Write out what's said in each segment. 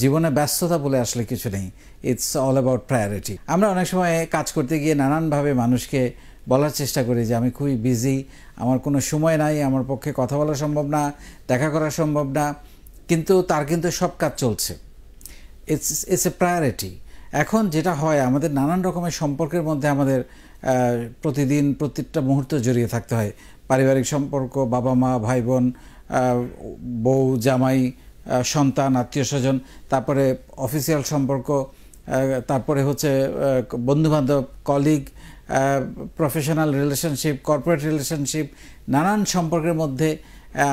জীবনে ব্যস্ততা বলে আসলে কিছু নেই, ইটস অল অ্যাবাউট প্রায়োরিটি। আমরা অনেক সময় কাজ করতে গিয়ে নানানভাবে মানুষকে বলার চেষ্টা করি যে আমি খুবই বিজি, আমার কোনো সময় নাই, আমার পক্ষে কথা বলা সম্ভব না, দেখা করা সম্ভব না, কিন্তু তার কিন্তু সব কাজ চলছে। It's a priority. এখন যেটা হয়, আমাদের নানান রকমের সম্পর্কের মধ্যে আমাদের প্রতিদিন প্রত্যেকটা মুহূর্ত জড়িয়ে থাকতে হয়। পারিবারিক সম্পর্ক, বাবা মা, ভাই বোন, বউ জামাই, সন্তান, আত্মীয় স্বজন, তারপরে অফিসিয়াল সম্পর্ক, তারপরে হচ্ছে বন্ধুবান্ধব, colleague, professional relationship, corporate relationship, নানান সম্পর্কের মধ্যে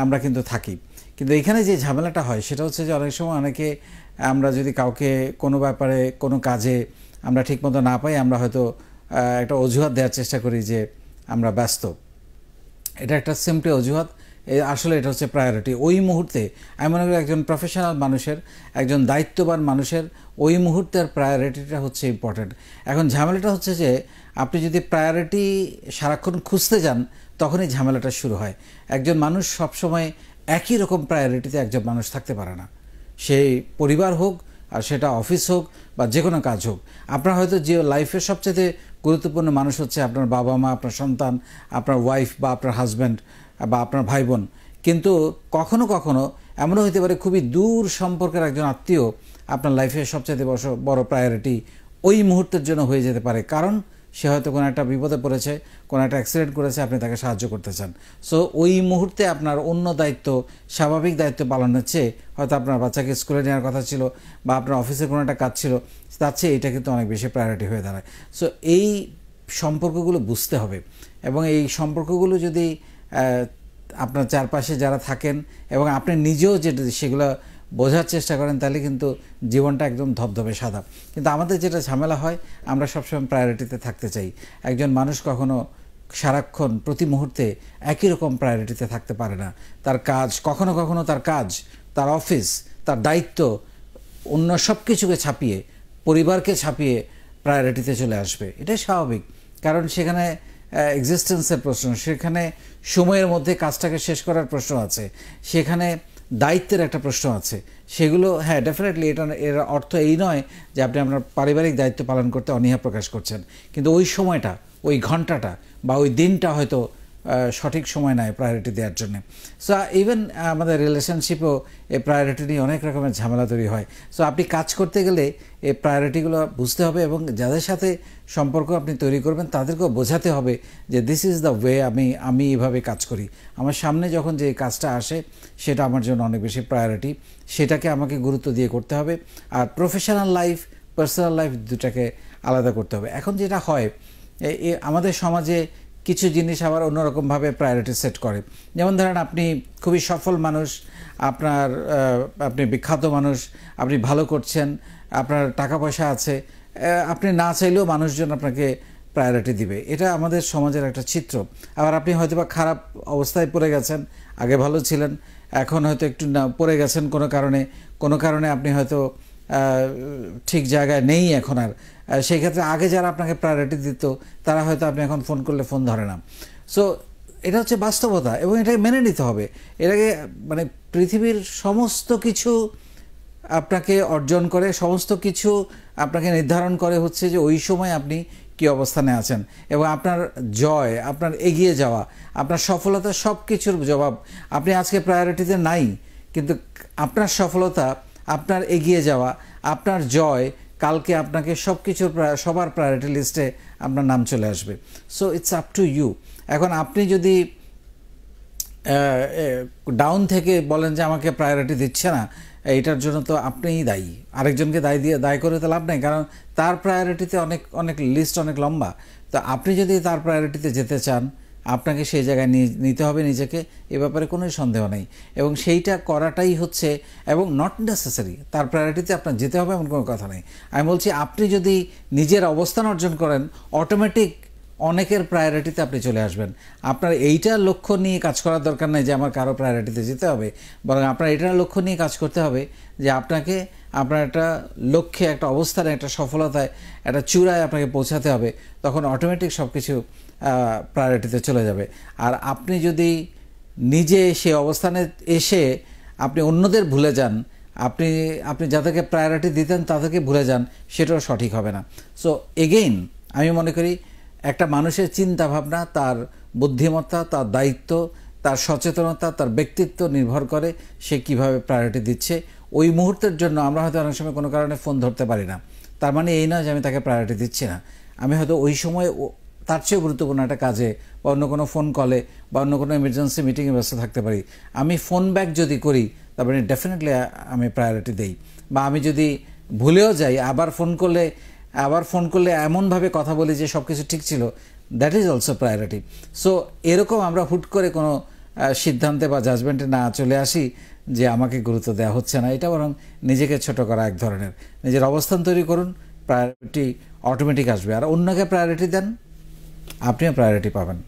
আমরা কিন্তু থাকি। কিন্তু এখানে যে ঝামেলাটা হয় সেটা হচ্ছে যে অনেক সময় অনেকে আমরা যদি কাউকে কোনো ব্যাপারে কোনো কাজে আমরা ঠিকমতো না পাই, আমরা হয়তো একটা অজুহাত দেওয়ার চেষ্টা করি যে আমরা ব্যস্ত। এটা একটা সিম্পলি অজুহাত, আসলে এটা হচ্ছে প্রায়োরিটি। ওই মুহূর্তে আমি মনে করি একজন প্রফেশনাল মানুষের, একজন দায়িত্ববান মানুষের ওই মুহূর্তের প্রায়োরিটিটা হচ্ছে ইম্পর্টেন্ট। এখন ঝামেলাটা হচ্ছে যে আপনি যদি প্রায়োরিটি সারাক্ষণ খুঁজতে যান তখনই ঝামেলাটা শুরু হয়। একজন মানুষ সবসময় একই রকম প্রায়োরিটিতে একজন মানুষ থাকতে পারে না, সেই পরিবার হোক আর সেটা অফিস হোক বা যে কোনো কাজ হোক। আপনার হয়তো যে লাইফের সবচেয়ে গুরুত্বপূর্ণ মানুষ হচ্ছে আপনার বাবা মা, আপনার সন্তান, আপনার ওয়াইফ বা আপনার হাজব্যান্ড বা আপনার ভাই বোন, কিন্তু কখনো কখনো এমনও হতে পারে খুবই দূর সম্পর্কের একজন আত্মীয় আপনার লাইফের সবচেয়ে বড় প্রায়োরিটি ওই মুহূর্তের জন্য হয়ে যেতে পারে, কারণ সে হয়তো কোনো একটা বিপদে পড়েছে, কোনো একটা অ্যাক্সিডেন্ট করেছে, আপনি তাকে সাহায্য করতে চান। সো ওই মুহূর্তে আপনার অন্য দায়িত্ব, স্বাভাবিক দায়িত্ব পালনের চেয়ে হয়তো আপনার বাচ্চাকে স্কুলে নেওয়ার কথা ছিল বা আপনার অফিসে কোনো একটা কাজ ছিল, তার চেয়ে এটা কিন্তু অনেক বেশি প্রায়োরিটি হয়ে দাঁড়ায়। সো এই সম্পর্কগুলো বুঝতে হবে, এবং এই সম্পর্কগুলো যদি আপনার চারপাশে যারা থাকেন এবং আপনি নিজেও যেটা সেগুলো বোঝার চেষ্টা করেন, তাহলে কিন্তু জীবনটা একদম ধবধবে সাদা। কিন্তু আমাদের যেটা ঝামেলা হয়, আমরা সবসময় প্রায়োরিটিতে থাকতে চাই। একজন মানুষ কখনো সারাক্ষণ প্রতি মুহূর্তে একই রকম প্রায়োরিটিতে থাকতে পারে না। তার কাজ, কখনো কখনো তার কাজ, তার অফিস, তার দায়িত্ব, অন্য সব কিছুকে ছাপিয়ে, পরিবারকে ছাপিয়ে প্রায়োরিটিতে চলে আসবে। এটাই স্বাভাবিক, কারণ সেখানে এক্সিস্টেন্সের প্রশ্ন, সেখানে সময়ের মধ্যে কাজটাকে শেষ করার প্রশ্ন আছে, সেখানে দায়িত্বের একটা প্রশ্ন আছে। সেগুলো হ্যাঁ ডেফিনেটলি এর অর্থ এই নয় যে আপনি আপনার পারিবারিক দায়িত্ব পালন করতে অনীহা প্রকাশ করছেন, কিন্তু ওই সময়টা, ওই ঘন্টাটা বা ওই দিনটা হয়তো সঠিক সময় নয় প্রায়োরিটি দেওয়ার জন্য। সো ইভেন আমাদের রিলেশনশিপেও এই প্রায়োরিটি নিয়ে অনেক রকমের ঝামেলা তৈরি হয়। সো আপনি কাজ করতে গেলে এই প্রায়োরিটিগুলো বুঝতে হবে, এবং যাদের সাথে সম্পর্ক আপনি তৈরি করবেন তাদেরকেও বোঝাতে হবে যে দিস ইজ দ্য ওয়ে, আমি এভাবে কাজ করি। আমার সামনে যখন যে কাজটা আসে সেটা আমার জন্য অনেক বেশি প্রায়োরিটি, সেটাকে আমাকে গুরুত্ব দিয়ে করতে হবে। আর প্রফেশনাল লাইফ, পার্সোনাল লাইফ দুটাকে আলাদা করতে হবে। এখন যেটা হয়, আমাদের সমাজে কিছু জিনিস আবার অন্যরকমভাবে প্রায়োরিটি সেট করে। যেমন ধরেন আপনি খুবই সফল মানুষ, আপনি বিখ্যাত মানুষ, আপনি ভালো করছেন, আপনার টাকা পয়সা আছে, আপনি না চাইলেও মানুষজন আপনাকে প্রায়োরিটি দিবে। এটা আমাদের সমাজের একটা চিত্র। আবার আপনি হয়তো বা খারাপ অবস্থায় পড়ে গেছেন, আগে ভালো ছিলেন, এখন হয়তো একটু পড়ে গেছেন কোনো কারণে আপনি হয়তো ঠিক জায়গায় নেই এখন আর। সেই ক্ষেত্রে আগে যারা আপনাকে প্রায়োরিটি দিত তারা হয়তো আপনি এখন ফোন করলে ফোন ধরে না। সো এটা হচ্ছে বাস্তবতা, এবং এটাকে মেনে নিতে হবে। এটাকে মানে পৃথিবীর সমস্ত কিছু আপনাকে অর্জন করে, সমস্ত কিছু আপনাকে নির্ধারণ করে হচ্ছে যে ওই সময় আপনি কী অবস্থানে আছেন, এবং আপনার জয়, আপনার এগিয়ে যাওয়া, আপনার সফলতা, সব কিছুর জবাব আপনি আজকে প্রায়োরিটিতে নাই, কিন্তু আপনার সফলতা, আপনার এগিয়ে যাওয়া, আপনার জয় কালকে আপনাকে সব কিছুর সবার প্রায়োরিটি লিস্টে আপনার নাম চলে আসবে। So it's up to you. এখন আপনি যদি ডাউন থেকে বলেন যে আমাকে প্রায়োরিটি দিচ্ছে না, এইটার জন্য তো আপনিই দায়ী, আরেকজনকে দায়ী করে তো লাভ নেই, কারণ তার প্রায়োরিটিতে অনেক লিস্ট অনেক লম্বা। তো আপনি যদি তার প্রায়োরিটিতে যেতে চান, আপনাকে সেই জায়গায় নিতে হবে নিজেকে, এ ব্যাপারে কোনো সন্দেহ নেই, এবং সেইটা করাটাই হচ্ছে, এবং নট নেসেসারি তার প্রায়োরিটিতে আপনার যেতে হবে এমন কোনো কথা নেই। আমি বলছি আপনি যদি নিজের অবস্থান অর্জন করেন, অটোমেটিক অনেকের প্রায়োরিটিতে আপনি চলে আসবেন। আপনার এইটা লক্ষ্য নিয়ে কাজ করার দরকার নেই যে আমার কারো প্রায়োরিটিতে যেতে হবে, বরং আপনার এইটার লক্ষ্য নিয়ে কাজ করতে হবে যে আপনাকে আপনার একটা লক্ষ্যে, একটা অবস্থানে, একটা সফলতায়, একটা চূড়ায় আপনাকে পৌঁছাতে হবে। তখন অটোমেটিক সব কিছু প্রায়োরিটিতে চলে যাবে। আর আপনি যদি নিজে সে অবস্থানে এসে আপনি অন্যদের ভুলে যান, আপনি আপনি যাদেরকে প্রায়োরিটি দিতেন তাদেরকে ভুলে যান, সেটাও সঠিক হবে না। সো এগেইন আমি মনে করি একটা মানুষের চিন্তা ভাবনা, তার বুদ্ধিমত্তা, তার দায়িত্ব, তার সচেতনতা, তার ব্যক্তিত্ব নির্ভর করে সে কিভাবে প্রায়োরিটি দিচ্ছে। ওই মুহূর্তের জন্য আমরা হয়তো অনেক সময় কোনো কারণে ফোন ধরতে পারি না, তার মানে এই না যে আমি তাকে প্রায়োরিটি দিচ্ছি না। আমি হয়তো ওই সময় তার চেয়ে গুরুত্বপূর্ণ একটা কাজে বা অন্য কোনো ফোন কলে বা অন্য কোনো এমার্জেন্সি মিটিংয়ে ব্যস্ত থাকতে পারি। আমি ফোন ব্যাক যদি করি তারপরে ডেফিনেটলি আমি প্রায়োরিটি দেই। বা আমি যদি ভুলেও যাই, আবার ফোন করলে এমনভাবে কথা বলি যে সব কিছু ঠিক ছিল, that is also priority. So এরকম আমরা হুট করে কোনো সিদ্ধান্তে বা জাজমেন্টে না চলে আসি যে আমাকে গুরুত্ব দেওয়া হচ্ছে না। এটা বরং নিজেকে ছোট করা এক ধরনের। নিজের অবস্থান তৈরি করুন, প্রায়োরিটি অটোমেটিক আসবে। আর অন্যকে প্রায়োরিটি দেন, আপনিও প্রায়োরিটি পাবেন।